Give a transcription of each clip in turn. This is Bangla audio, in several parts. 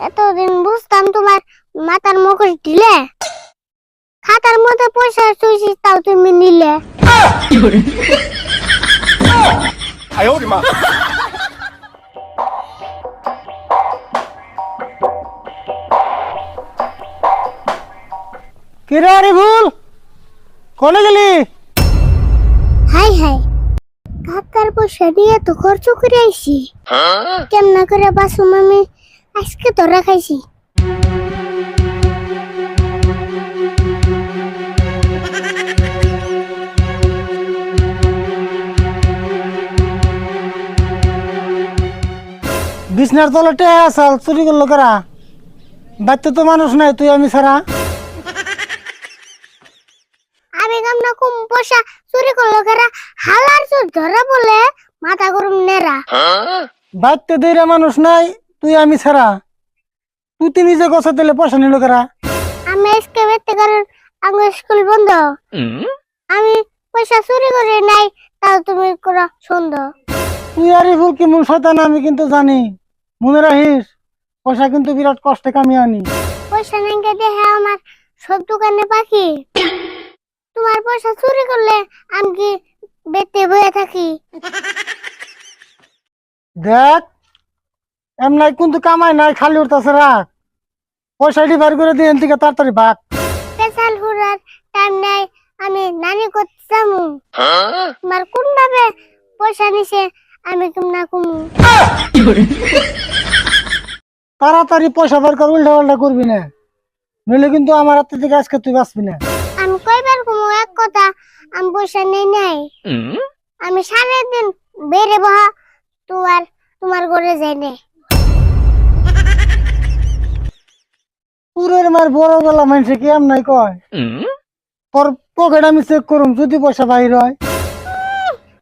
এতদিন বুঝতাম তোমার মাথার মুখোশ ঢিলে, খাতার মধ্যে পয়সা চুইছি তাও তুমি নিলে। কিরে আরিফুল, কোনে গেলি? হাই হাই, খাতার পয়সা দিয়ে তো খরচ করে আইছি, কেমনা করে বাসুম আমি আজকে তো রাখাইছি। বিছনার তলে টেয়া আসাল চুরি করলো কারা? বাড়িতে তো মানুষ নাই, তুই আমি ছাড়া। আমি কেমনা কম পয়সা চুরি করলো কারা? হালার চোর ধরা বলে মাথা গরম নেরা। বাড়িতে দেরা মানুষ নাই, তুই আমি ছাড়া। তুই নিজে গছ দিলে পয়সা নিল কারা? আমি আজকে বেতে কারণ আমার স্কুল বন্ধ, আমি পয়সা চুরি করে নাই, তাও তুমি করা সুন্দর। তুই আরিফুল কি মূল শয়তান আমি কিন্তু জানি, মনে রাখিস। পয়সা কিন্তু বিরাট কষ্টে কামিয়ে আনি। পয়সা নেঙ্গে দেখে আমার সব দোকানে পাখি, তোমার পয়সা চুরি করলে আমি কি বেতে বয়ে থাকি? দেখ, এমন কিন্তু কামাই নাই, খালি উঠতেছে রাখ। পয়সা ডিভার করে দিয়ে থেকে তাড়াতাড়ি ভাগ। পেশাল হুরার টাইম নাই, আমি নানি করতে যাবো। তোমার কোন ভাবে পয়সা নিছে আমি কেমনা কমু? তাড়াতাড়ি পয়সা বের কর, উল্টা পাল্টা করবি না, নইলে কিন্তু আমার হাত থেকে আজকে তুই বাঁচবি না। আমি কয়বার কমু এক কথা, আমি পয়সা নেই নাই। আমি সারাদিন বেড়ে বহা তোমার ঘরে যাই নে। পুরের মার বড় গলা মানুষে কি এম নাই কয়? তোর পকেট আমি চেক করুম, যদি পয়সা বাইর হয়।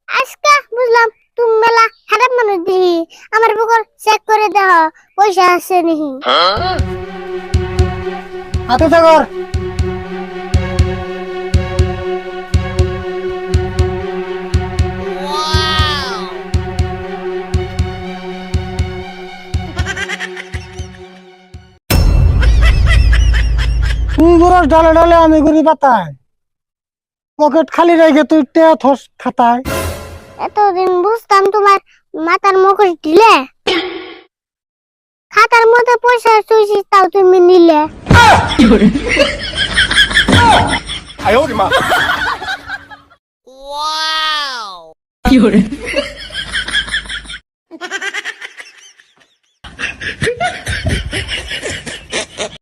আজকে বুঝলাম তুমি মেলা খারাপ মানুষ দিহি, আমার পকেট চেক করে দেহ পয়সা আছে নিহি। হাতে থাকর। তুই গুরস ডালে ডালে, আমি গুড়ি পাতায়। পকেট খালি রেখে তুই তে থস খাতায়। এতদিন বুঝতাম তোমার মাথার মুখোশ ঢিলে, খাতার মধ্যে পয়সা চুইছি তাও তুমি নিলে। 哎呦我的妈！哇哦！有人。